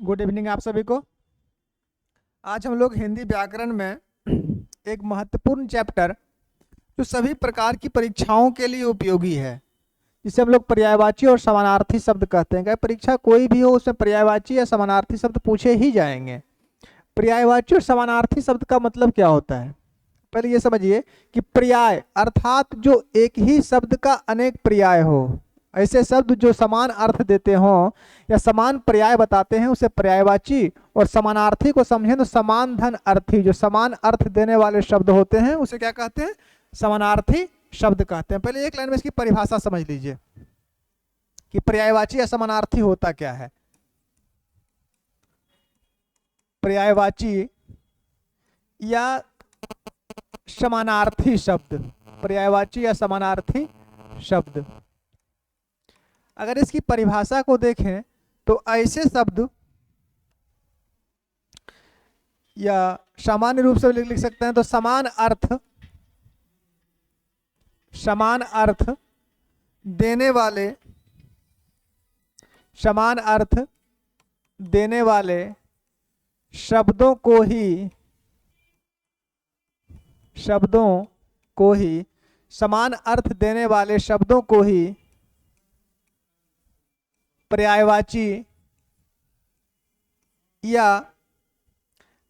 Good evening आप सभी को। आज हम लोग हिंदी व्याकरण में एक महत्वपूर्ण चैप्टर जो सभी प्रकार की परीक्षाओं के लिए उपयोगी है, जिसे हम लोग पर्यायवाची और समानार्थी शब्द कहते हैं। क्या परीक्षा कोई भी हो उसमें पर्यायवाची या समानार्थी शब्द पूछे ही जाएंगे। पर्यायवाची और समानार्थी शब्द का मतलब क्या होता है, पहले ये समझिए कि पर्याय अर्थात जो एक ही शब्द का अनेक पर्याय हो, ऐसे शब्द जो समान अर्थ देते हों या समान पर्याय बताते हैं उसे पर्यायवाची, और समानार्थी को समझें तो समान धन अर्थी, जो समान अर्थ देने वाले शब्द होते हैं उसे क्या कहते हैं, समानार्थी शब्द कहते हैं। पहले एक लाइन में इसकी परिभाषा समझ लीजिए कि पर्यायवाची या समानार्थी होता क्या है। पर्यायवाची या समानार्थी शब्द, पर्यायवाची या समानार्थी शब्द, अगर इसकी परिभाषा को देखें तो ऐसे शब्द, या सामान्य रूप से लिख सकते हैं तो समान अर्थ देने वाले शब्दों को ही समान अर्थ देने वाले शब्दों को ही पर्यायवाची या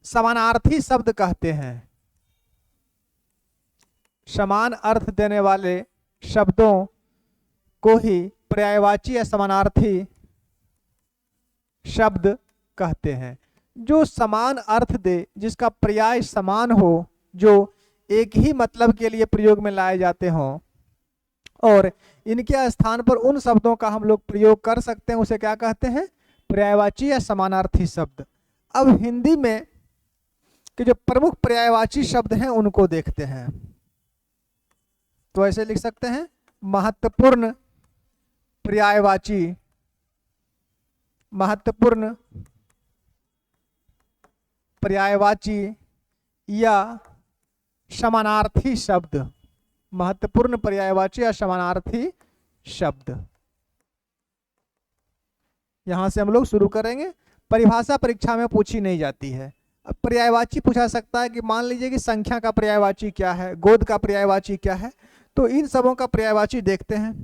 समानार्थी शब्द कहते हैं। समान अर्थ देने वाले शब्दों को ही पर्यायवाची या समानार्थी शब्द कहते हैं। जो समान अर्थ दे, जिसका पर्याय समान हो, जो एक ही मतलब के लिए प्रयोग में लाए जाते हों और इनके स्थान पर उन शब्दों का हम लोग प्रयोग कर सकते हैं, उसे क्या कहते हैं, पर्यायवाची या समानार्थी शब्द। अब हिंदी में कि जो प्रमुख पर्यायवाची शब्द हैं उनको देखते हैं। तो ऐसे लिख सकते हैं, महत्वपूर्ण पर्यायवाची या समानार्थी शब्द, महत्वपूर्ण पर्यायवाची या समानार्थी शब्द। यहां से हम लोग शुरू करेंगे। परिभाषा परीक्षा में पूछी नहीं जाती है। अब पर्यायवाची पूछा सकता है कि मान लीजिए कि संख्या का पर्यायवाची क्या है, गोद का पर्यायवाची क्या है, तो इन सबों का पर्यायवाची देखते हैं।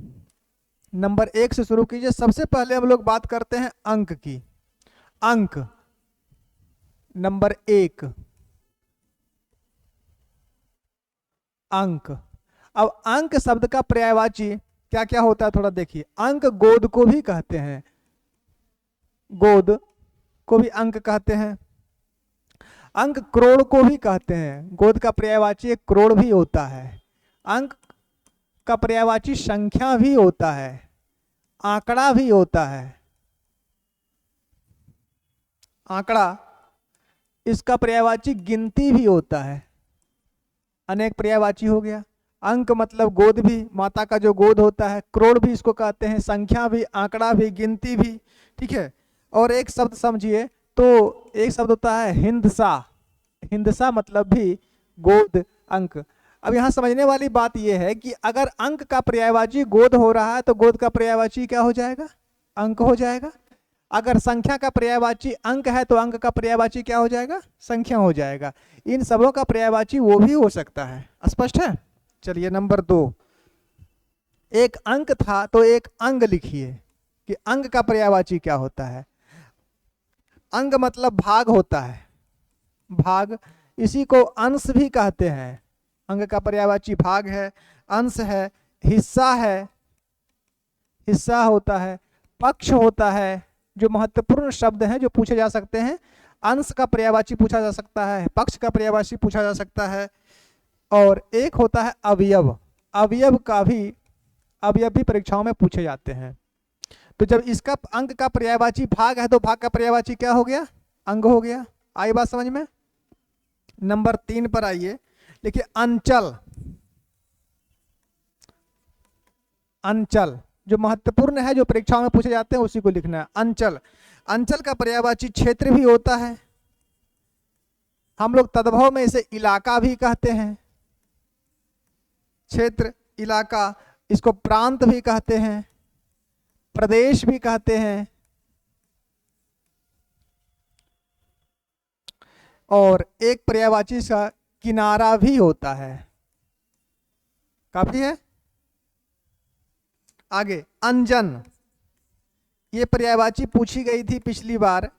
नंबर 1 से शुरू कीजिए। सबसे पहले हम लोग बात करते हैं अंक की। अंक नंबर 1, अंक। अब अंक शब्द का पर्यायवाची क्या क्या होता है थोड़ा देखिए। अंक गोद को भी कहते हैं, गोद को भी अंक कहते हैं। अंक करोड़ को भी कहते हैं, गोद का पर्यायवाची एक करोड़ भी होता है। अंक का पर्यायवाची संख्या भी होता है, आंकड़ा भी होता है। आंकड़ा, इसका पर्यायवाची गिनती भी होता है। अनेक पर्यायवाची हो गया। अंक मतलब गोद भी, माता का जो गोद होता है, करोड़ भी इसको कहते हैं, संख्या भी, आंकड़ा भी, गिनती भी, ठीक है। और एक शब्द समझिए तो एक शब्द होता है हिंदसा। हिंदसा मतलब भी गोद, अंक। अब यहाँ समझने वाली बात यह है कि अगर अंक का पर्यायवाची गोद हो रहा है तो गोद का पर्यायवाची क्या हो जाएगा, अंक हो जाएगा। अगर संख्या का पर्यायवाची अंक है तो अंक का पर्यायवाची क्या हो जाएगा, संख्या हो जाएगा। इन सबों का पर्यायवाची वो भी हो सकता है। स्पष्ट है। चलिए नंबर 2, एक अंक था तो एक अंग लिखिए कि अंग का पर्यायवाची क्या होता है। अंग मतलब भाग होता है, भाग। इसी को अंश भी कहते हैं। अंग का पर्यायवाची भाग है, अंश है, हिस्सा है, हिस्सा होता है, पक्ष होता है। जो महत्वपूर्ण शब्द हैं जो पूछे जा सकते हैं, अंश का पर्यायवाची पूछा जा सकता है, पक्ष का पर्यायवाची पूछा जा सकता है। और एक होता है अवयव। अवयव भी परीक्षाओं में पूछे जाते हैं। तो जब इसका अंक का पर्यायवाची भाग है तो भाग का पर्यायवाची क्या हो गया, अंग हो गया। आई बात समझ में। नंबर 3 पर आइए, देखिए अंचल। अंचल जो महत्वपूर्ण है, जो परीक्षाओं में पूछे जाते हैं, उसी को लिखना है। अंचल, अंचल का पर्यायवाची क्षेत्र भी होता है। हम लोग तद्भव में इसे इलाका भी कहते हैं। क्षेत्र, इलाका, इसको प्रांत भी कहते हैं, प्रदेश भी कहते हैं, और एक पर्यायवाची का किनारा भी होता है। काफी है। आगे अंजन, ये पर्यायवाची पूछी गई थी पिछली बार।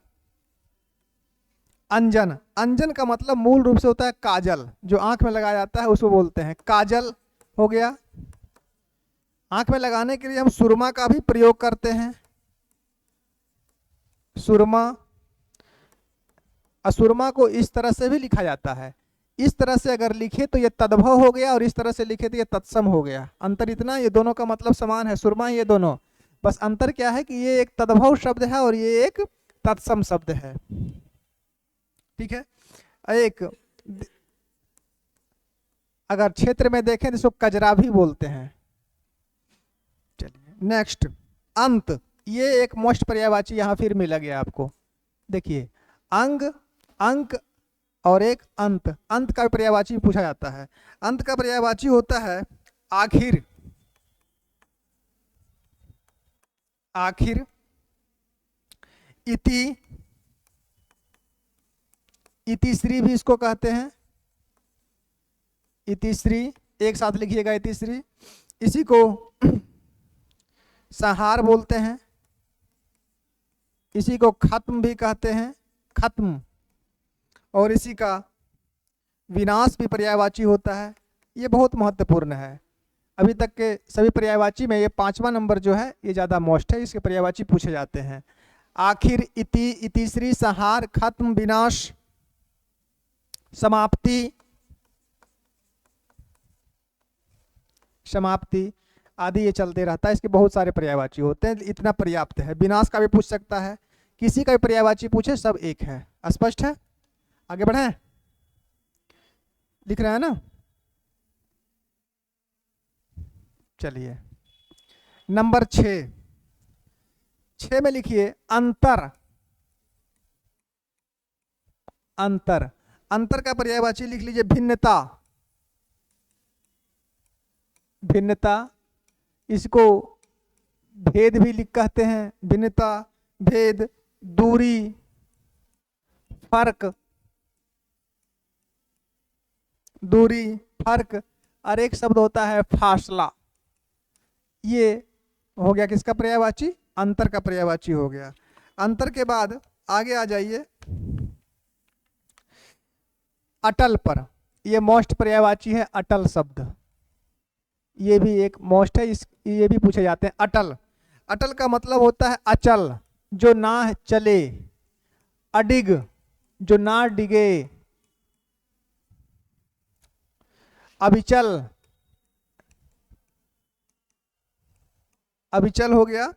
अंजन, अंजन का मतलब मूल रूप से होता है काजल, जो आंख में लगाया जाता है उसको बोलते हैं काजल, हो गया। आंख में लगाने के लिए हम सुरमा का भी प्रयोग करते हैं, सुरमा। असुरमा को इस तरह से भी लिखा जाता है, इस तरह से अगर लिखे तो ये तद्भव हो गया और इस तरह से लिखे तो ये तत्सम हो गया। अंतर इतना, ये दोनों का मतलब समान है, सुरमा ये दोनों, बस अंतर क्या है कि ये एक तद्भव शब्द है और ये एक तत्सम शब्द है। ठीक है। एक अगर क्षेत्र में देखें तो इसको कजरा भी बोलते हैं। चलिए नेक्स्ट, अंत, ये एक मोस्ट पर्यायवाची यहां फिर मिला गया आपको। देखिए अंग, अंक और एक अंत, अंत का पर्यायवाची पूछा जाता है। अंत का पर्यायवाची होता है आखिर, आखिर, इति, इतिश्री भी इसको कहते हैं, इतिश्री, एक साथ लिखिएगा इतिश्री। इसी को संहार बोलते हैं, इसी को खत्म भी कहते हैं, खत्म, और इसी का विनाश भी पर्यायवाची होता है। ये बहुत महत्वपूर्ण है। अभी तक के सभी पर्यायवाची में ये 5वां नंबर जो है ये ज़्यादा मोस्ट है, इसके पर्यायवाची पूछे जाते हैं। आखिर, इति, इतिश्री, संहार, खत्म, विनाश, समाप्ति, समाप्ति आदि ये चलते रहता है। इसके बहुत सारे पर्यायवाची होते हैं, इतना पर्याप्त है। विनाश का भी पूछ सकता है, किसी का भी पर्यायवाची पूछे सब एक है। स्पष्ट है? आगे बढ़े, लिख रहे हैं ना? चलिए नंबर 6, 6 में लिखिए अंतर, अंतर, अंतर का पर्यायवाची लिख लीजिए भिन्नता, भिन्नता, इसको भेद भी लिख कहते हैं, भिन्नता, भेद, दूरी, फर्क, दूरी, फर्क, और एक शब्द होता है फासला। ये हो गया किसका पर्यायवाची? अंतर का पर्यायवाची हो गया। अंतर के बाद आगे आ जाइए अटल पर, ये मोस्ट पर्यायवाची है अटल शब्द, ये भी एक मोस्ट है, इस ये भी पूछे जाते हैं। अटल, अटल का मतलब होता है अचल, जो ना चले, अडिग, जो ना डिगे, अविचल, अविचल हो गया।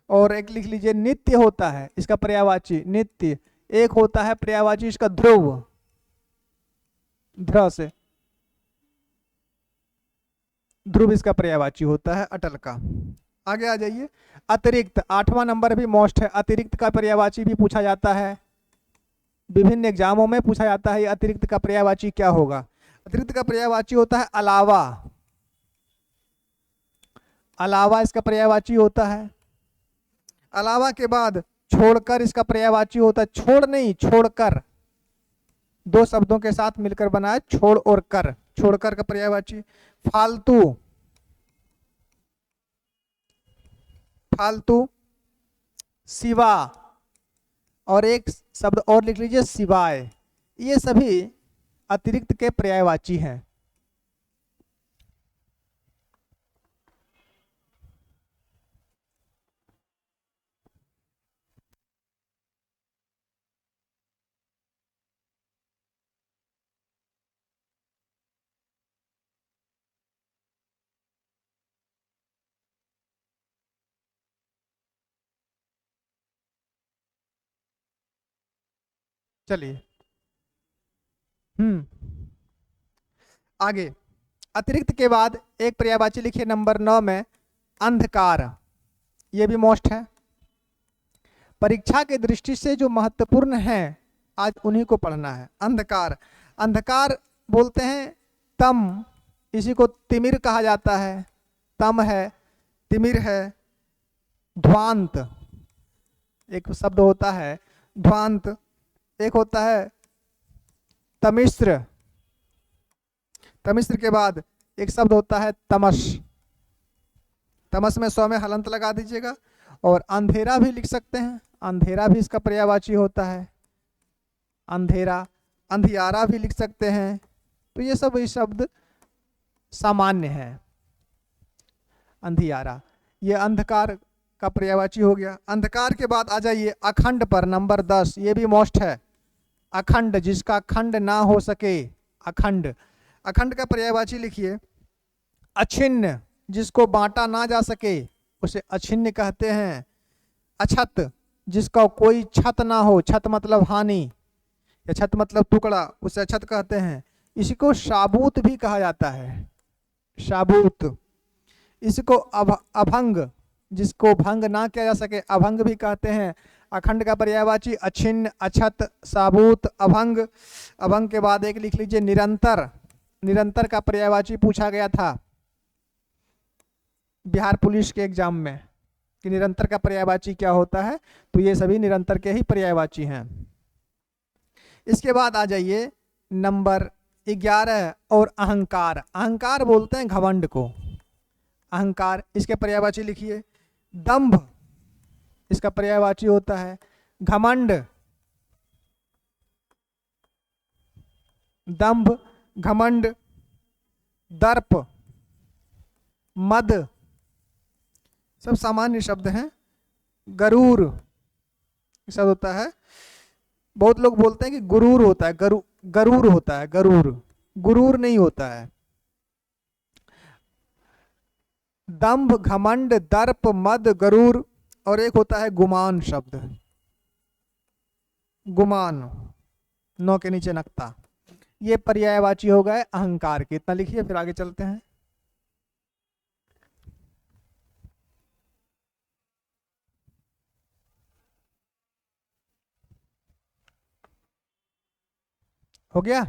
और एक लिख लीजिए नित्य होता है इसका पर्यायवाची, नित्य। एक होता है पर्यायवाची इसका ध्रुव, ध्र से, ध्रुव इसका पर्यायवाची होता है अटल का। आगे आ जाइए अतिरिक्त, 8वां नंबर भी मोस्ट है। अतिरिक्त का पर्यायवाची भी पूछा जाता है, विभिन्न एग्जामों में पूछा जाता है। अतिरिक्त का पर्यायवाची क्या होगा? अतिरिक्त का पर्यायवाची होता है अलावा, अलावा इसका पर्यायवाची होता है। अलावा के बाद छोड़कर इसका पर्यायवाची होता है, छोड़ नहीं छोड़कर, दो शब्दों के साथ मिलकर बना है छोड़ और कर, छोड़कर का पर्यायवाची। फालतू, फालतू, सिवा, और एक शब्द और लिख लीजिए सिवाय। ये सभी अतिरिक्त के पर्यायवाची हैं। चलिए आगे अतिरिक्त के बाद एक पर्यायवाची लिखिए नंबर 9 में अंधकार, ये भी मोस्ट है। परीक्षा के दृष्टि से जो महत्वपूर्ण है आज उन्हीं को पढ़ना है। अंधकार, अंधकार बोलते हैं तम, इसी को तिमिर कहा जाता है, तम है, तिमिर है। ध्वांत, एक शब्द होता है ध्वांत, एक होता है तमिश्र, तमिश्र के बाद एक शब्द होता है तमस, तमस में स्व में हलंत लगा दीजिएगा। और अंधेरा भी लिख सकते हैं, अंधेरा भी इसका पर्यायवाची होता है, अंधेरा, अंधियारा भी लिख सकते हैं। तो ये सब ये शब्द सामान्य है। अंधियारा ये अंधकार का पर्यायवाची हो गया। अंधकार के बाद आ जाइए अखंड पर, नंबर 10, ये भी मोस्ट है। अखंड, जिसका खंड ना हो सके, अखंड। अखंड का पर्यायवाची लिखिए अछिन्न, जिसको बांटा ना जा सके उसे अछिन्न कहते हैं। अछत, जिसका कोई छत ना हो, छत मतलब हानि या छत मतलब टुकड़ा, उसे अछत कहते हैं। इसी को शाबूत भी कहा जाता है, शाबूत। इसको अभंग, जिसको भंग ना किया जा सके, अभंग भी कहते हैं। अखंड का पर्यायवाची अछिन्न, अछत, साबूत, अभंग। अभंग के बाद एक लिख लीजिए निरंतर। निरंतर का पर्यायवाची पूछा गया था बिहार पुलिस के एग्जाम में कि निरंतर का पर्यायवाची क्या होता है, तो ये सभी निरंतर के ही पर्यायवाची हैं। इसके बाद आ जाइए नंबर 11 और अहंकार। अहंकार बोलते हैं घमंड को, अहंकार। इसके पर्यायवाची लिखिए दंभ, इसका पर्यायवाची होता है घमंड। दंभ, घमंड, दर्प, मद, सब सामान्य शब्द हैं। गरूर शब्द होता है, बहुत लोग बोलते हैं कि गुरूर होता है, गरूर होता है, गरूर, गुरूर नहीं होता है। दंभ, घमंड, दर्प, मद, गरूर। और एक होता है गुमान शब्द, गुमान, नौ के नीचे नक्ता। ये पर्यायवाची हो गए अहंकार के। इतना लिखिए, फिर आगे चलते हैं। हो गया।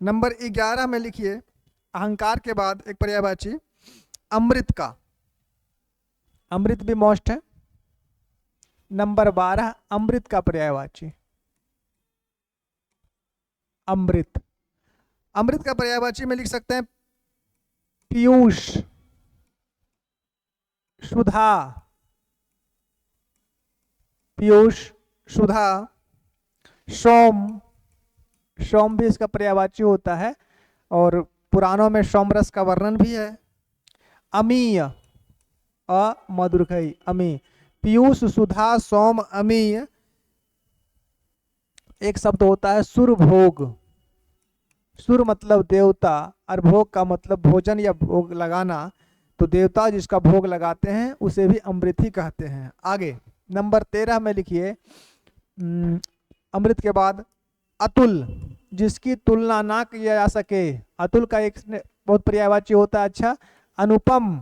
नंबर 11 में लिखिए अहंकार के बाद एक पर्यायवाची अमृत का। अमृत भी मोस्ट है। नंबर 12 अमृत का पर्यायवाची अमृत। अमृत का पर्यायवाची में लिख सकते हैं पीयूष, सुधा, पीयूष, सुधा, सोम। सोम भी इसका पर्यायवाची होता है और पुराणों में सोमरस का वर्णन भी है। अमीय, अमधुरखई, अमी। पीयूष, सुधा, सोम, अमीय। एक शब्द होता है सुरभोग। सुर मतलब देवता और भोग का मतलब भोजन या भोग लगाना। तो देवता जिसका भोग लगाते हैं उसे भी अमृत ही कहते हैं। आगे नंबर 13 में लिखिए अमृत के बाद अतुल, जिसकी तुलना ना किया जा सके। अतुल का एक बहुत पर्यायवाची होता है अच्छा अनुपम,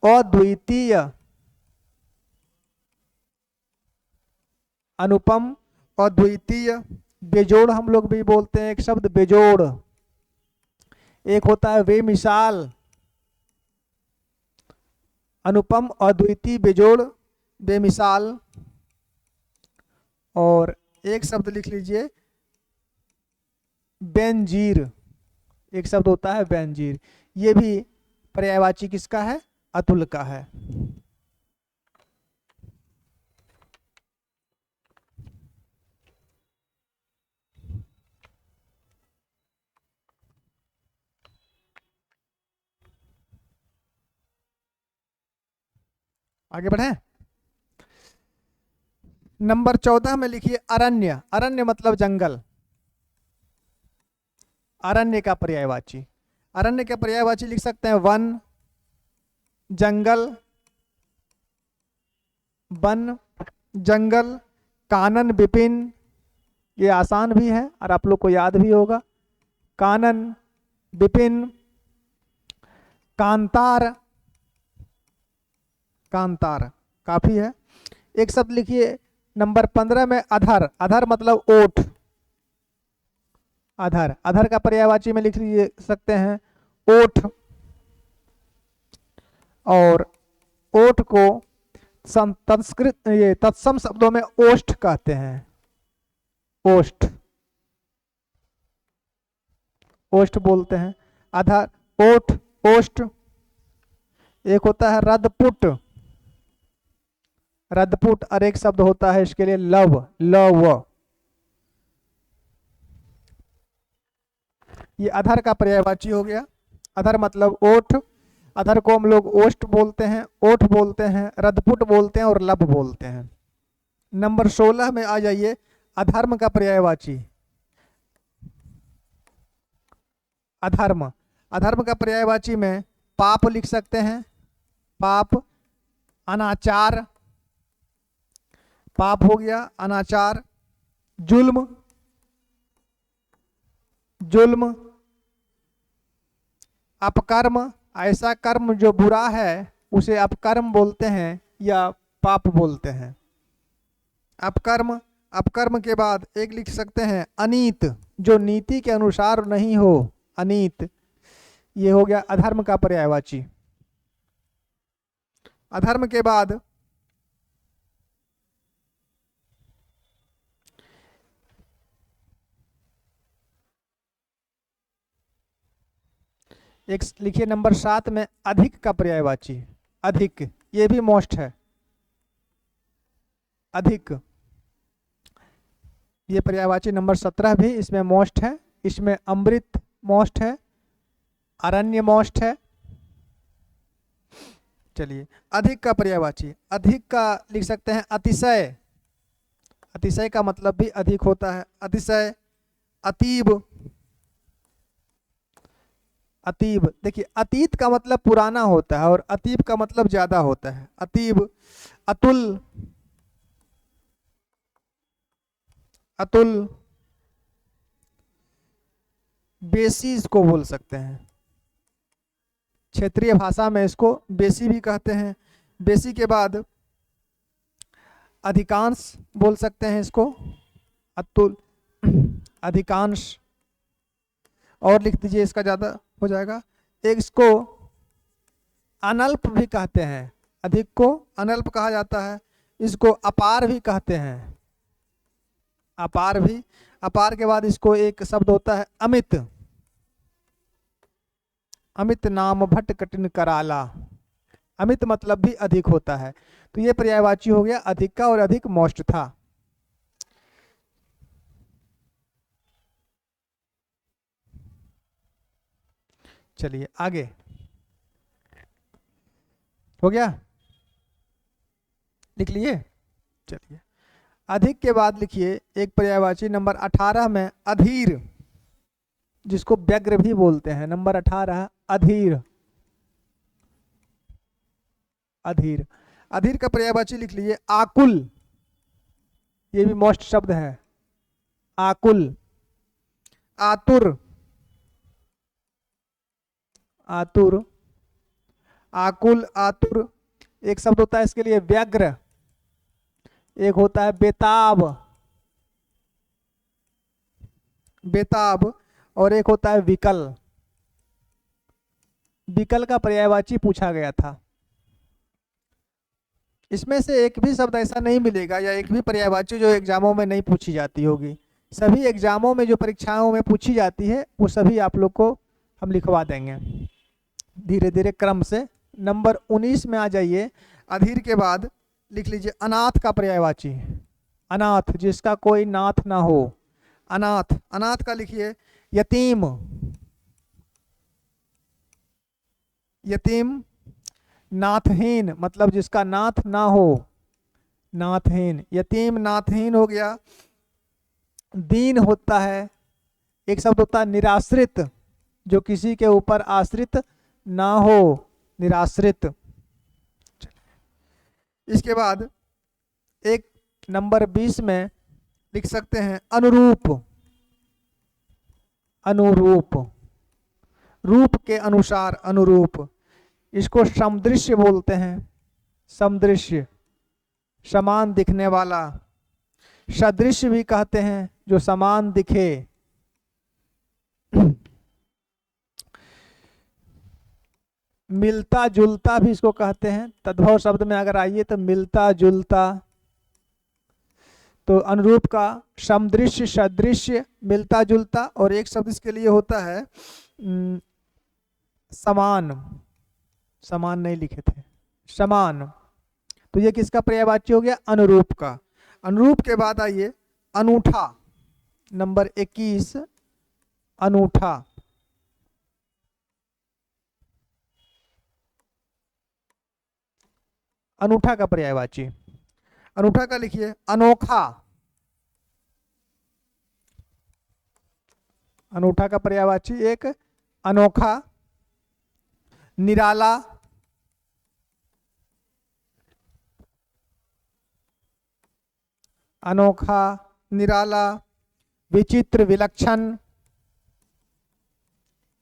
अद्वितीय, अनुपम, अद्वितीय। बेजोड़ हम लोग भी बोलते हैं एक शब्द बेजोड़। एक होता है बेमिसाल, अनुपम, अद्वितीय, बेजोड़, बेमिसाल। और एक शब्द लिख लीजिए बेंजीर, एक शब्द होता है बेंजीर। ये भी पर्यायवाची किसका है? अतुल का है। आगे बढ़े। नंबर 14 में लिखिए अरण्य। अरण्य मतलब जंगल। अरण्य का पर्यायवाची, अरण्य का पर्यायवाची लिख सकते हैं वन, जंगल, वन, जंगल। कानन, विपिन, ये आसान भी है और आप लोग को याद भी होगा। कानन, विपिन, कांतार, कांतार काफी है। एक शब्द लिखिए नंबर 15 में अधर। अधर मतलब ओठ, अधर। अधर का पर्यायवाची में लिख लीजिए सकते हैं ओठ। और ओठ को संस्कृत ये तत्सम शब्दों में ओष्ठ कहते हैं। ओष्ठ, ओष्ठ बोलते हैं। आधार, ओठ, ओष्ठ। एक होता है रदपुट, रदपुट, और एक शब्द होता है इसके लिए लव, लव। ये अधर का पर्यायवाची हो गया। अधर मतलब ओठ, अधर को हम लोग ओष्ठ बोलते हैं, ओठ बोलते हैं, रदपुट बोलते हैं और लब बोलते हैं। नंबर 16 में आ जाइए, अधर्म का पर्यायवाची। अधर्म, अधर्म का पर्यायवाची में पाप लिख सकते हैं, पाप, अनाचार, पाप हो गया, अनाचार, जुल्म, जुल्म, अपकर्म, ऐसा कर्म जो बुरा है उसे अपकर्म बोलते हैं या पाप बोलते हैं। अपकर्म, अपकर्म के बाद एक लिख सकते हैं अनीत, जो नीति के अनुसार नहीं हो, अनीत। ये हो गया अधर्म का पर्यायवाची। अधर्म के बाद एक लिखिए नंबर 7 में अधिक का पर्यायवाची। अधिक, ये भी मोस्ट है। अधिक, ये पर्यायवाची नंबर 17 भी इसमें मोस्ट है। इसमें अमृत मोस्ट है, अरण्य मोस्ट है। चलिए, अधिक का पर्यायवाची, अधिक का लिख सकते हैं अतिशय। अतिशय का मतलब भी अधिक होता है। अतिशय, अतीब, अतीब। देखिए, अतीत का मतलब पुराना होता है और अतीब का मतलब ज्यादा होता है। अतीब, अतुल, अतुल, बेसी इसको बोल सकते हैं, क्षेत्रीय भाषा में इसको बेसी भी कहते हैं। बेसी के बाद अधिकांश बोल सकते हैं इसको, अतुल, अधिकांश। और लिख दीजिए, इसका ज्यादा हो जाएगा। एक इसको अनल्प भी कहते हैं, अधिक को अनल्प कहा जाता है। इसको अपार भी कहते हैं, अपार भी। अपार के बाद इसको एक शब्द होता है अमित, अमित नाम भट्ट कठिन कराला। अमित मतलब भी अधिक होता है। तो ये पर्यायवाची हो गया अधिक का, और अधिक मोस्ट था। चलिए आगे, हो गया, लिख लिए। चलिए, अधिक के बाद लिखिए एक पर्यायवाची नंबर 18 में अधीर, जिसको व्यग्र भी बोलते हैं। नंबर 18 अधीर, अधीर। अधीर का पर्यायवाची लिख लीजिए आकुल, ये भी मोस्ट शब्द है, आकुल। आतुर, आतुर, आकुल, आतुर। एक शब्द होता है इसके लिए व्यग्र, एक होता है बेताब, बेताब, और एक होता है विकल। विकल का पर्यायवाची पूछा गया था। इसमें से एक भी शब्द ऐसा नहीं मिलेगा या एक भी पर्यायवाची जो एग्जामों में नहीं पूछी जाती होगी। सभी एग्जामों में जो परीक्षाओं में पूछी जाती है वो सभी आप लोग को हम लिखवा देंगे धीरे धीरे क्रम से। नंबर 19 में आ जाइए। अधीर के बाद लिख लीजिए अनाथ का पर्यायवाची। अनाथ, जिसका कोई नाथ ना हो, अनाथ। अनाथ का लिखिए यतीम, यतीम। नाथहीन मतलब जिसका नाथ ना हो, नाथहीन। यतीम नाथहीन हो गया। दीन होता है, एक शब्द होता है निराश्रित, जो किसी के ऊपर आश्रित ना हो, निराश्रित। इसके बाद एक नंबर 20 में लिख सकते हैं अनुरूप, अनुरूप, रूप के अनुसार, अनुरूप। इसको समदृश्य बोलते हैं, समदृश्य, समान दिखने वाला। सदृश्य भी कहते हैं, जो समान दिखे। मिलता जुलता भी इसको कहते हैं। तद्भव शब्द में अगर आइए तो मिलता जुलता, तो अनुरूप का समदृश्य सदृश्य मिलता जुलता, और एक शब्द इसके लिए होता है समान। समान नहीं लिखे थे, समान। तो ये किसका पर्यायवाची हो गया? अनुरूप का। अनुरूप के बाद आइए अनूठा, नंबर 21 अनूठा। अनूठा का पर्यायवाची, अनूठा का लिखिए अनोखा। अनूठा का पर्यायवाची एक अनोखा, निराला, अनोखा निराला, विचित्र विलक्षण,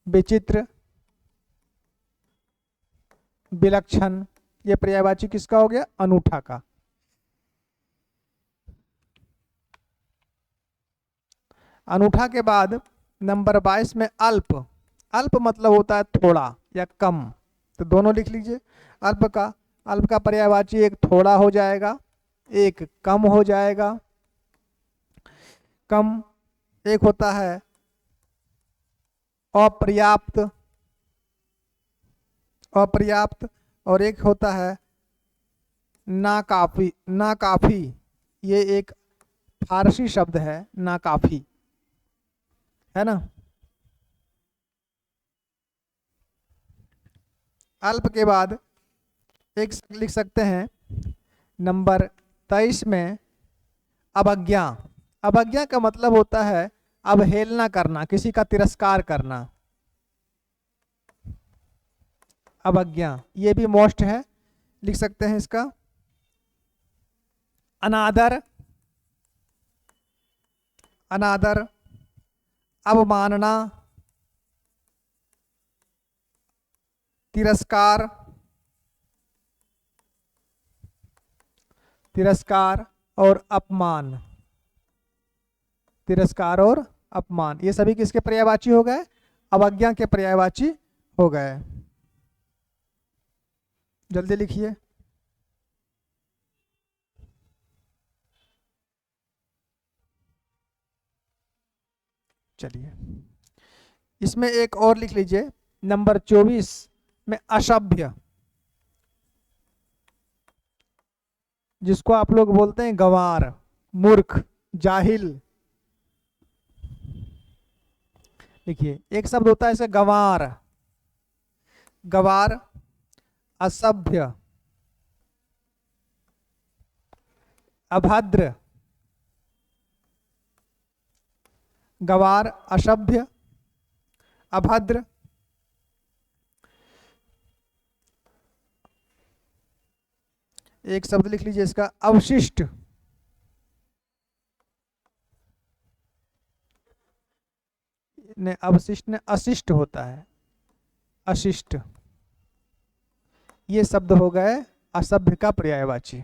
विचित्र विलक्षण। ये पर्यायवाची किसका हो गया? अनूठा का। अनूठा के बाद नंबर 22 में अल्प। अल्प मतलब होता है थोड़ा या कम, तो दोनों लिख लीजिए। अल्प का पर्यायवाची एक थोड़ा हो जाएगा, एक कम हो जाएगा। कम एक होता है अपर्याप्त, अपर्याप्त, और एक होता है नाकाफी। नाकाफी ये एक फारसी शब्द है, नाकाफी, है ना। अल्प के बाद एक लिख सकते हैं नंबर 23 में अवज्ञा। अवज्ञा का मतलब होता है अवहेलना करना, किसी का तिरस्कार करना। अवज्ञा ये भी मोस्ट है, लिख सकते हैं इसका अनादर। अनादर, अवमानना, तिरस्कार, तिरस्कार और अपमान। तिरस्कार और अपमान ये सभी किसके पर्यायवाची हो गए? अवज्ञा के पर्यायवाची हो गए। जल्दी लिखिए। चलिए इसमें एक और लिख लीजिए, नंबर 24 में असभ्य, जिसको आप लोग बोलते हैं गंवार, मूर्ख, जाहिल। देखिए एक शब्द होता है इसे गंवार, गंवार, असभ्य, अभद्र, गंवार, असभ्य, अभद्र। एक शब्द लिख लीजिए इसका अवशिष्ट। ने अवशिष्ट ने अशिष्ट होता है, अशिष्ट। ये शब्द हो गए असभ्य का पर्यायवाची।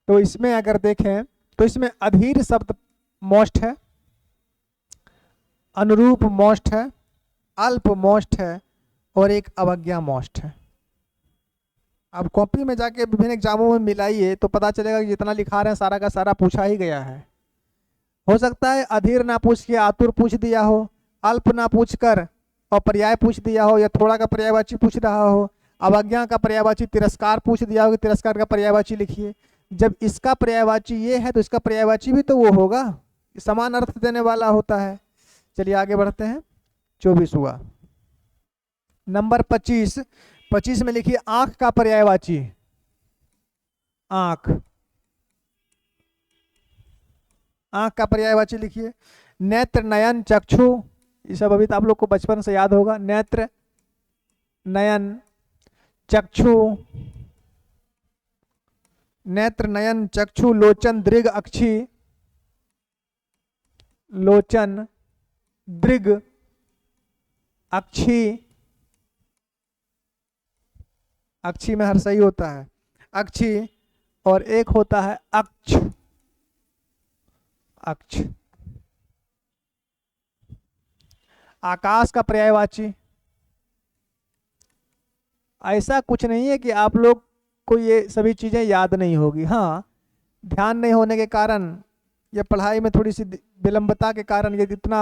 तो इसमें अगर देखें तो इसमें अधीर शब्द मोस्ट है, अनुरूप मोस्ट है, अल्प मोस्ट है, और एक अवज्ञा मोस्ट है। अब कॉपी में जाके विभिन्न एग्जामों में मिलाइए तो पता चलेगा कि जितना लिखा रहे हैं सारा का सारा पूछा ही गया है। हो सकता है अधीर ना पूछ के आतुर पूछ दिया हो, अल्प ना पूछ कर और पर्याय पूछ दिया हो, या थोड़ा का पर्यायवाची पूछ रहा हो। अवज्ञा का पर्यायवाची तिरस्कार पूछ दिया हो कि तिरस्कार का पर्यायवाची लिखिए। जब इसका पर्यायवाची ये है तो इसका पर्यायवाची भी तो वो होगा, समान अर्थ देने वाला होता है। चलिए आगे बढ़ते हैं। 24 हुआ। नंबर 25, 25 में लिखिए आंख का पर्यायवाची। आंख, आंख का पर्यायवाची लिखिए नेत्र, नयन, चक्षु। ये सब अभी तो आप लोग को बचपन से याद होगा। नेत्र, नयन, चक्षु, नेत्र, नयन, चक्षु, लोचन, दृग, अक्षी, लोचन, दृग, अक्षी। अक्षी में हर सही होता है, अक्षी। और एक होता है अक्ष, अक्ष। आकाश का पर्यायवाची ऐसा कुछ नहीं है कि आप लोग को ये सभी चीज़ें याद नहीं होगी। हाँ, ध्यान नहीं होने के कारण या पढ़ाई में थोड़ी सी विलंबता के कारण ये इतना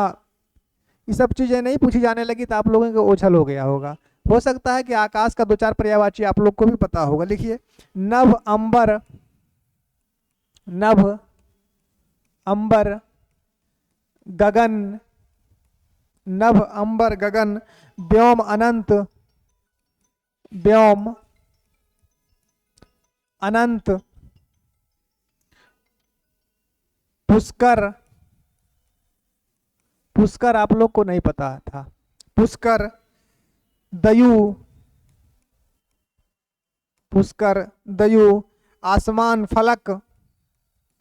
ये सब चीज़ें नहीं पूछी जाने लगी तो आप लोगों को ओझल हो गया होगा। हो सकता है कि आकाश का दो चार पर्यायवाची आप लोग को भी पता होगा। लिखिए, नभ अंबर, नभ अंबर गगन, नभ अंबर गगन, व्योम अनंत, व्योम अनंत, पुष्कर, पुष्कर आप लोग को नहीं पता था, पुष्कर, दयु, पुष्कर दयु, आसमान फलक,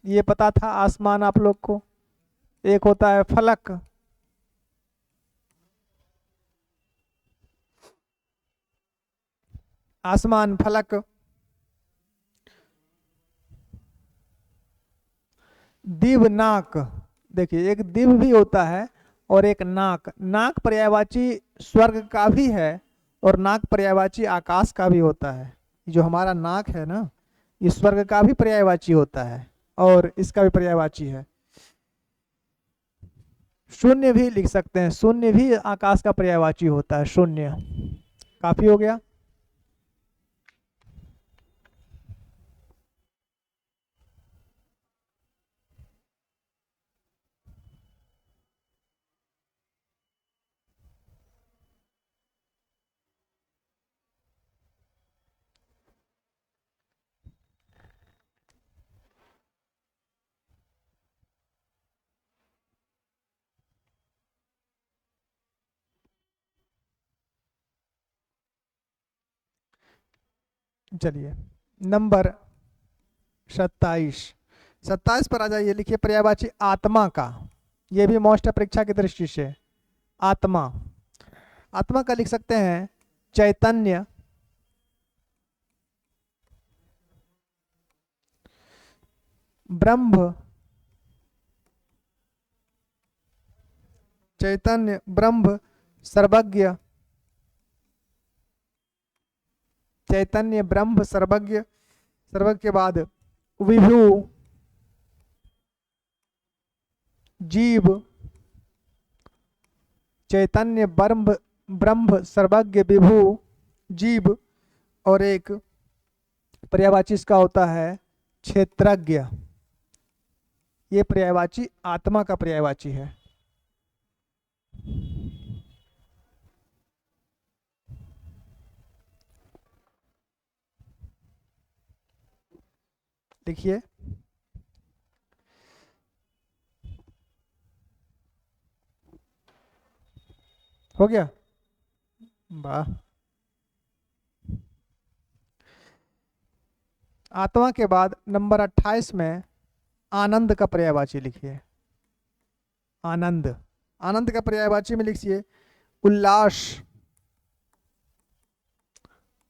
ये पता था आसमान आप लोग को, एक होता है फलक, आसमान फलक, दिव नाक, देखिए एक दिव भी होता है और एक नाक। नाक पर्यायवाची स्वर्ग का भी है और नाक पर्यायवाची आकाश का भी होता है। जो हमारा नाक है ना, ये स्वर्ग का भी पर्यायवाची होता है और इसका भी पर्यायवाची है। शून्य भी लिख सकते हैं, शून्य भी आकाश का पर्यायवाची होता है, शून्य। काफी हो गया। चलिए नंबर 27, 27 पर आ जाइए। लिखिए पर्यायवाची आत्मा का, ये भी मोस्ट है परीक्षा की दृष्टि से। आत्मा, आत्मा का लिख सकते हैं चैतन्य, ब्रह्म, चैतन्य ब्रह्म सर्वज्ञ, चैतन्य ब्रह्म सर्वज्ञ, सर्वज्ञ के बाद विभु, जीव, चैतन्य ब्रह्म, ब्रह्म सर्वज्ञ विभु जीव, और एक पर्यायवाची इसका होता है क्षेत्रज्ञ। ये पर्यायवाची आत्मा का पर्यायवाची है। देखिए हो गया, वाह। आत्मा के बाद नंबर 28 में आनंद का पर्यायवाची लिखिए। आनंद, आनंद का पर्यायवाची में लिखिए उल्लास,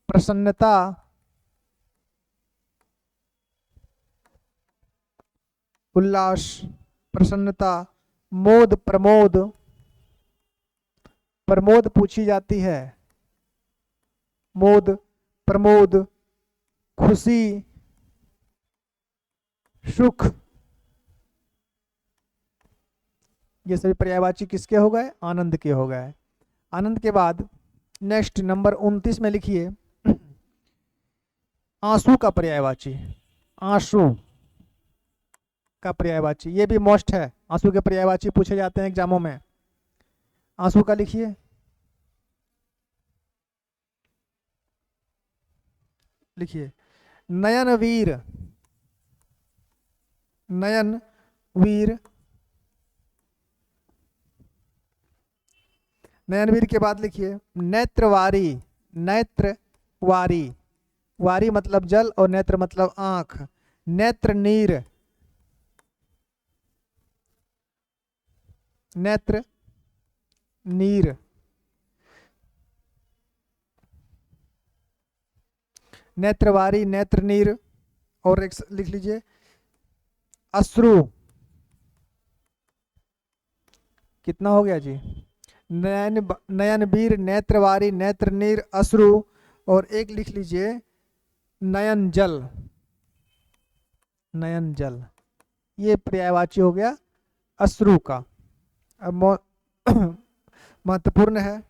प्रसन्नता, उल्लास प्रसन्नता, मोद प्रमोद, प्रमोद पूछी जाती है, मोद प्रमोद, खुशी, सुख, ये सभी पर्यायवाची किसके हो गए? आनंद के हो गए। आनंद के बाद नेक्स्ट नंबर 29 में लिखिए आंसू का पर्यायवाची, आंसू का पर्यायवाची, ये भी मोस्ट है। आंसू के पर्यायवाची पूछे जाते हैं एग्जामों में। आंसू का लिखिए, लिखिए नयन वीर, नयन वीर, नयनवीर के बाद लिखिए नेत्रवारी, नेत्रवारी, वारी मतलब जल और नेत्र मतलब आंख, नेत्र नीर, नेत्र नीर, नेत्रवारी, नेत्र नीर, और एक लिख लीजिए अश्रु। कितना हो गया जी? नयन, नयनवीर, नेत्रवारी, नेत्र नीर, अश्रु, और एक लिख लीजिए नयन जल, नयन जल, ये पर्यायवाची हो गया अश्रु का। अब महत्वपूर्ण है,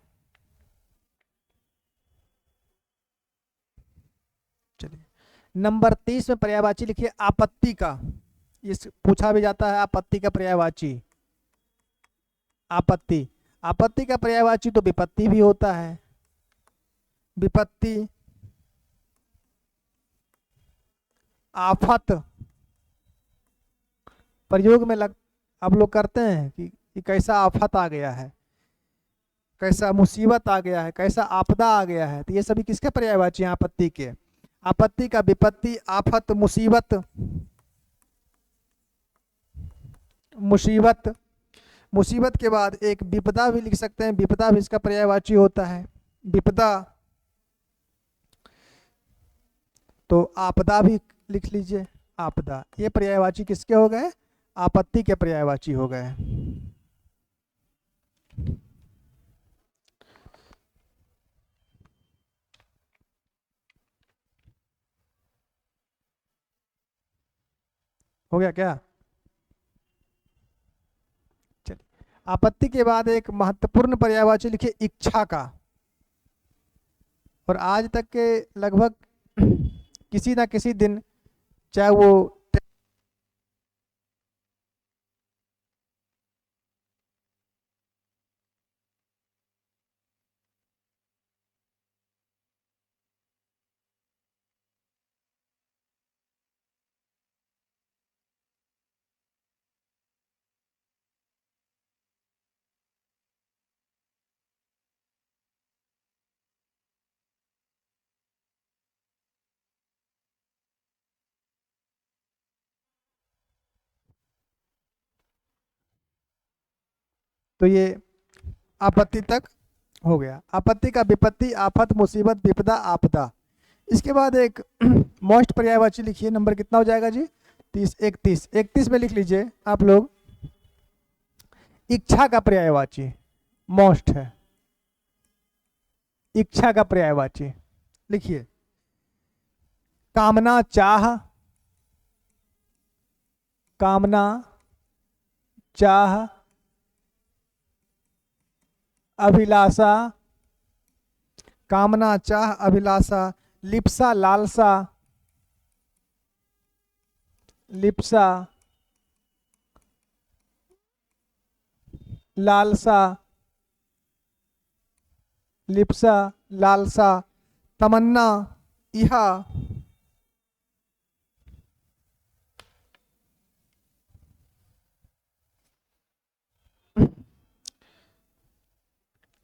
चलिए नंबर 30 में पर्यायवाची लिखिए आपत्ति का। इस पूछा भी जाता है आपत्ति का पर्यायवाची। आपत्ति, आपत्ति का पर्यायवाची तो विपत्ति भी होता है। विपत्ति, आफत, प्रयोग में आप लोग करते हैं कि कैसा आफत आ गया है, कैसा मुसीबत आ गया है, कैसा आपदा आ गया है, तो ये सभी किसके पर्यायवाची हैं? आपत्ति के। आपत्ति का विपत्ति, आफत, मुसीबत, मुसीबत, मुसीबत के बाद एक विपदा भी लिख सकते हैं, विपदा भी इसका पर्यायवाची होता है। विपदा, तो आपदा भी लिख लीजिए, आपदा। ये पर्यायवाची किसके हो गए? आपत्ति के पर्यायवाची हो गए। हो गया क्या? चलिए, आपत्ति के बाद एक महत्वपूर्ण पर्यायवाची लिखिए इच्छा का। और आज तक के लगभग किसी ना किसी दिन, चाहे वो तो ये आपत्ति तक हो गया। आपत्ति का विपत्ति, आफत, मुसीबत, विपदा, आपदा। इसके बाद एक मोस्ट पर्यायवाची लिखिए। नंबर कितना हो जाएगा जी? 30, 31। 31 में लिख लीजिए आप लोग इच्छा का पर्यायवाची, मोस्ट है। इच्छा का पर्यायवाची लिखिए कामना, चाह, कामना, चाह, अभिलाषा, कामना, चाह, अभिलाषा, लिप्सा, लालसा, लिप्सा, लालसा, लिप्सा, लालसा, तमन्ना, इहा,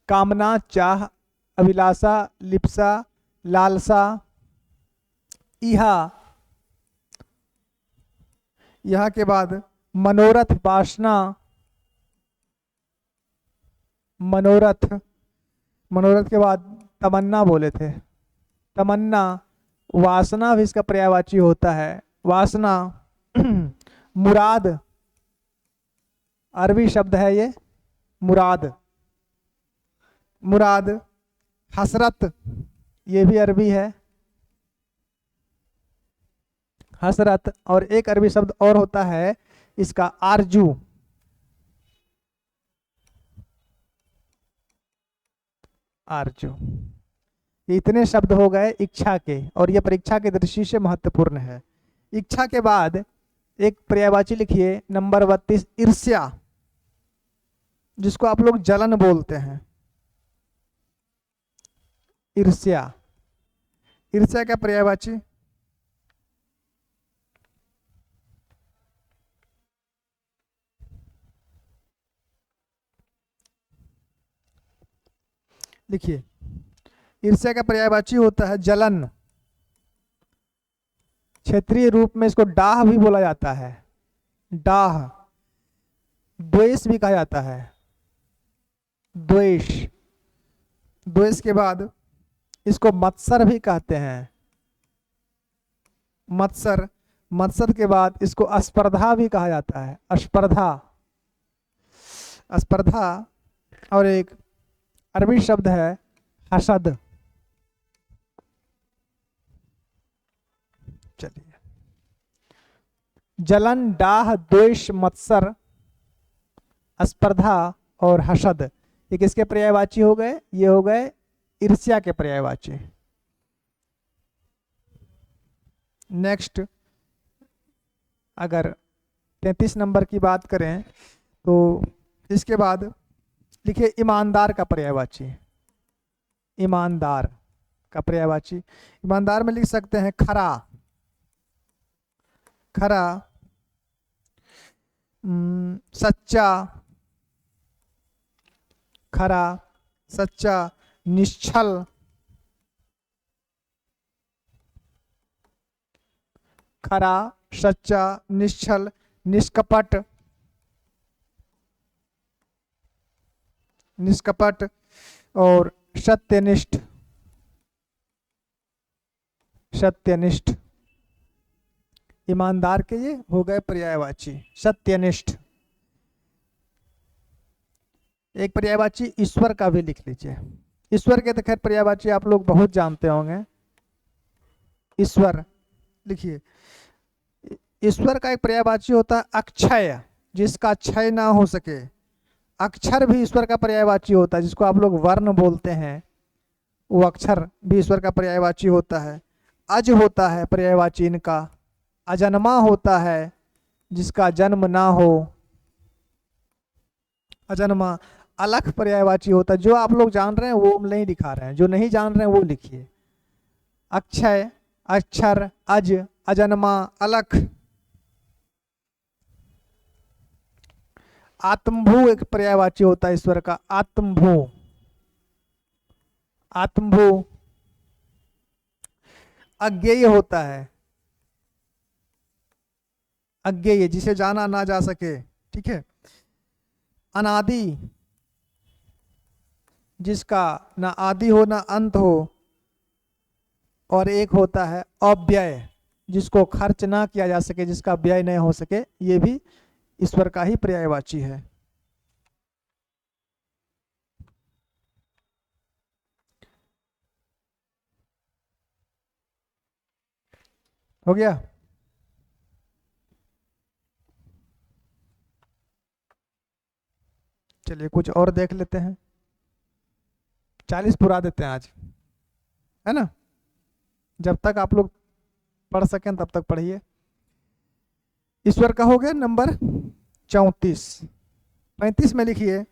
कामना, चाह, अभिलाषा, लिप्सा, लालसा, इहा। यहाँ के बाद मनोरथ, वासना, मनोरथ, मनोरथ के बाद तमन्ना बोले थे, तमन्ना। वासना भी इसका पर्यायवाची होता है, वासना। मुराद, अरबी शब्द है ये, मुराद, मुराद। हसरत, ये भी अरबी है, हसरत। और एक अरबी शब्द और होता है इसका, आरजू, आरजू। ये इतने शब्द हो गए इच्छा के, और ये परीक्षा की दृष्टि से महत्वपूर्ण है। इच्छा के बाद एक पर्यायवाची लिखिए नंबर 32, ईर्ष्या, जिसको आप लोग जलन बोलते हैं। ईर्ष्या, ईर्ष्या का पर्यायवाची लिखिए। ईर्ष्या का पर्यायवाची होता है जलन। क्षेत्रीय रूप में इसको डाह भी बोला जाता है, डाह। द्वेष भी कहा जाता है, द्वेष। द्वेष के बाद इसको मत्सर भी कहते हैं, मत्सर। मत्सर के बाद इसको स्पर्धा भी कहा जाता है, स्पर्धा, स्पर्धा। और एक अरबी शब्द है हसद, चलिए, जलन, डाह, द्वेष, मत्सर, स्पर्धा और हसद, ये किसके पर्यायवाची हो गए? ये हो गए ईर्ष्या के पर्यायवाची। नेक्स्ट, अगर 33 नंबर की बात करें तो इसके बाद लिखिए ईमानदार का पर्यायवाची। ईमानदार का पर्यायवाची, ईमानदार में लिख सकते हैं खरा, खरा, सच्चा, खरा, सच्चा, निश्छल, खरा, सच्चा, निश्छल, निष्कपट, निष्कपट और सत्यनिष्ठ, सत्यनिष्ठ। ईमानदार के ये हो गए पर्यायवाची। सत्यनिष्ठ, एक पर्यायवाची ईश्वर का भी लिख लीजिए। ईश्वर के तो खैर पर्यायवाची आप लोग बहुत जानते होंगे। ईश्वर लिखिए, ईश्वर का एक पर्यायवाची होता है अक्षय, जिसका क्षय ना हो सके। अक्षर भी ईश्वर का पर्यायवाची होता है, जिसको आप लोग वर्ण बोलते हैं, वो अक्षर भी ईश्वर का पर्यायवाची होता है। अज होता है पर्यायवाची इनका। अजन्मा होता है, जिसका जन्म ना हो, अजन्मा। अलख पर्यायवाची होता है। जो आप लोग जान रहे हैं वो नहीं दिखा रहे हैं, जो नहीं जान रहे हैं वो लिखिए। अक्षय, अक्षर, अज, अजन्मा, अलख। आत्मभू एक पर्यायवाची होता है ईश्वर का। आत्मभू, आत्मभू। अज्ञेय होता है, अज्ञेय, जिसे जाना ना जा सके। ठीक है। अनादि, जिसका ना आदि हो ना अंत हो। और एक होता है अव्यय, जिसको खर्च ना किया जा सके, जिसका व्यय नहीं हो सके। ये भी ईश्वर का ही पर्यायवाची है। हो गया। चलिए कुछ और देख लेते हैं। 40 पुरा देते हैं आज, है ना। जब तक आप लोग पढ़ सकें तब तक पढ़िए। ईश्वर का हो गया नंबर 34। 35 में लिखिए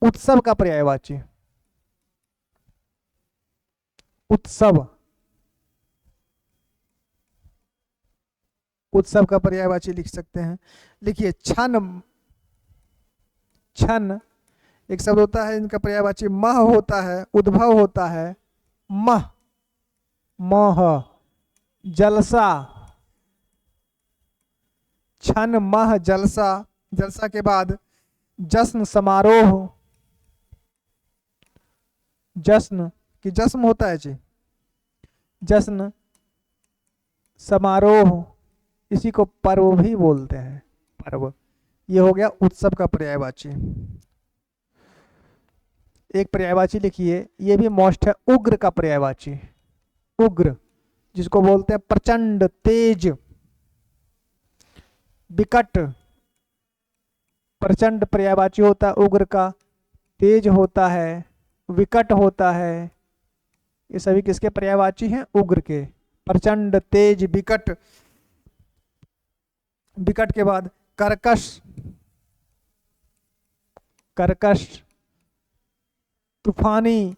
उत्सव का पर्यायवाची। उत्सव, उत्सव का पर्यायवाची लिख सकते हैं। लिखिए क्षण, क्षण एक शब्द होता है, इनका पर्यायवाची मह होता है, उद्भव होता है। मह, मह, जलसा, क्षण, मह, जलसा। जलसा के बाद जश्न, समारोह। जश्न कि जश्न होता है जी, जश्न, समारोह, इसी को पर्व भी बोलते हैं, पर्व। ये हो गया उत्सव का पर्यायवाची। एक पर्यायवाची लिखिए, ये भी मोस्ट है, उग्र का पर्यायवाची। उग्र, जिसको बोलते हैं प्रचंड, तेज, विकट। प्रचंड पर्यायवाची होता है उग्र का। तेज होता है, विकट होता है। ये सभी किसके पर्यायवाची हैं? उग्र के। प्रचंड, तेज, विकट। विकट के बाद कर्कश, कर्कश, तूफानी,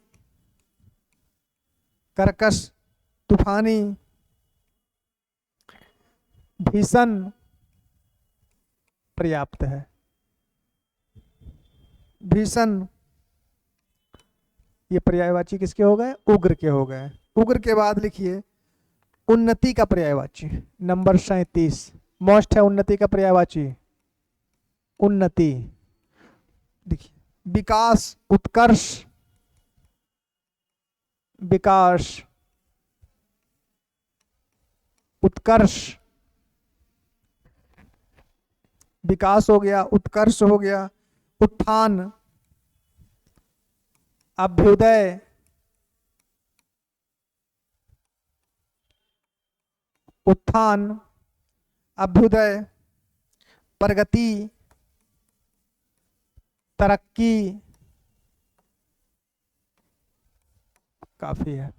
कर्कश, तूफानी, भीषण पर्याप्त है। भीषण, ये पर्यायवाची किसके हो गए? उग्र के हो गए। उग्र के बाद लिखिए उन्नति का पर्यायवाची, नंबर 37। मोस्ट है उन्नति का पर्यायवाची, उन्नति। देखिए विकास, उत्कर्ष, विकास, उत्कर्ष। विकास हो गया, उत्कर्ष हो गया, उत्थान, अभ्युदय, उत्थान, अभ्युदय, प्रगति, तरक्की, काफी है।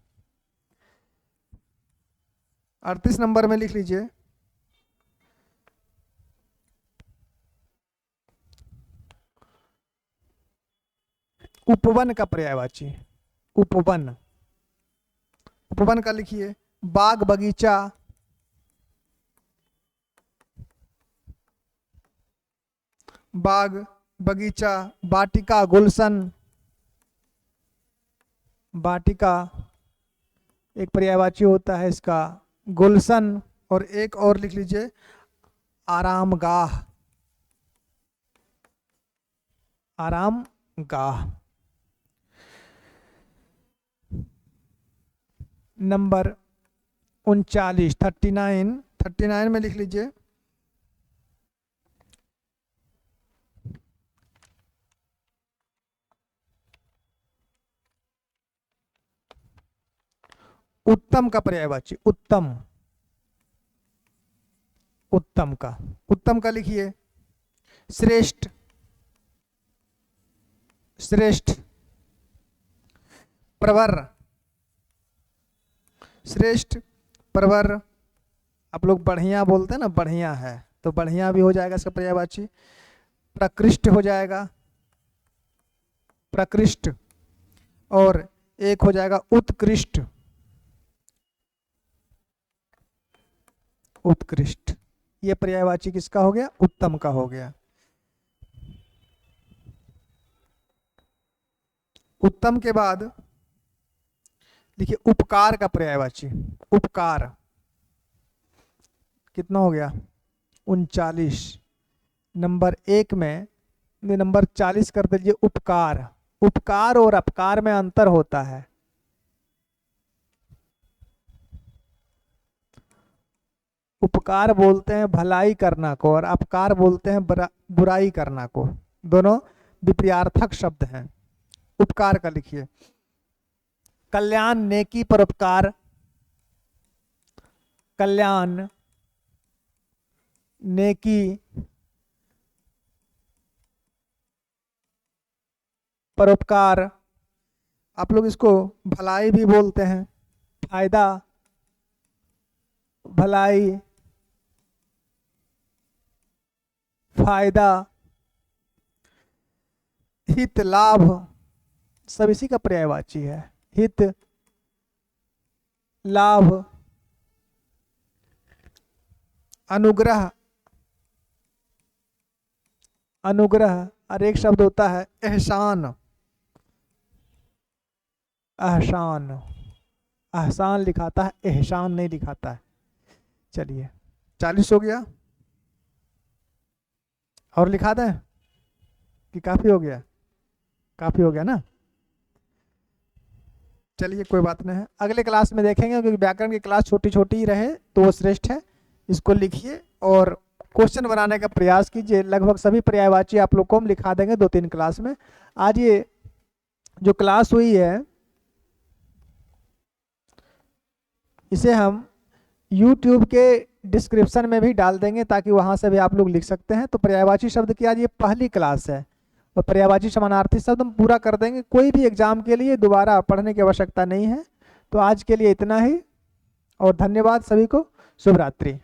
38 नंबर में लिख लीजिए, उपवन का पर्यायवाची। उपवन, उपवन का लिखिए, बाग बगीचा, बाग बगीचा, वाटिका गुलशन, वाटिका एक पर्यायवाची होता है इसका, गुलशन, और एक और लिख लीजिए, आरामगाह, आरामगाह। नंबर 39, 39 में लिख लीजिए, उत्तम का पर्यायवाची। उत्तम, उत्तम का, उत्तम का लिखिए, श्रेष्ठ, श्रेष्ठ, प्रवर, श्रेष्ठ, प्रवर। आप लोग बढ़िया बोलते हैं ना, बढ़िया है, तो बढ़िया भी हो जाएगा इसका पर्यायवाची। प्रकृष्ट हो जाएगा, प्रकृष्ट, और एक हो जाएगा उत्कृष्ट, उत्कृष्ट। ये पर्यायवाची किसका हो गया? उत्तम का हो गया। उत्तम के बाद लिखिए उपकार का पर्यायवाची। उपकार कितना हो गया? 39। नंबर 1 में नंबर 40 कर दीजिए उपकार। उपकार और अपकार में अंतर होता है। उपकार बोलते हैं भलाई करना को और अपकार बोलते हैं बुराई करना को, दोनों विपरीतार्थक शब्द हैं। उपकार का लिखिए कल्याण, नेकी, परोपकार। कल्याण, नेकी, परोपकार। आप लोग इसको भलाई भी बोलते हैं, फायदा, भलाई, फायदा, हित, लाभ, सब इसी का पर्यायवाची है। हित, लाभ, अनुग्रह, अनुग्रह। और एक शब्द होता है एहसान, एहसान, एहसान लिखाता है, एहसान नहीं लिखाता है। चलिए 40 हो गया, और लिखा दें कि काफी हो गया? काफी हो गया ना। चलिए कोई बात नहीं है, अगले क्लास में देखेंगे, क्योंकि व्याकरण की क्लास छोटी छोटी ही रहे तो वो श्रेष्ठ है। इसको लिखिए और क्वेश्चन बनाने का प्रयास कीजिए। लगभग सभी पर्यायवाची आप लोग को हम लिखा देंगे 2-3 क्लास में। आज ये जो क्लास हुई है इसे हम YouTube के डिस्क्रिप्शन में भी डाल देंगे, ताकि वहां से भी आप लोग लिख सकते हैं। तो पर्यायवाची शब्द की आज ये पहली क्लास है, और पर्यायवाची समानार्थी शब्द हम पूरा कर देंगे। कोई भी एग्जाम के लिए दोबारा पढ़ने की आवश्यकता नहीं है। तो आज के लिए इतना ही, और धन्यवाद सभी को। शुभ रात्रि।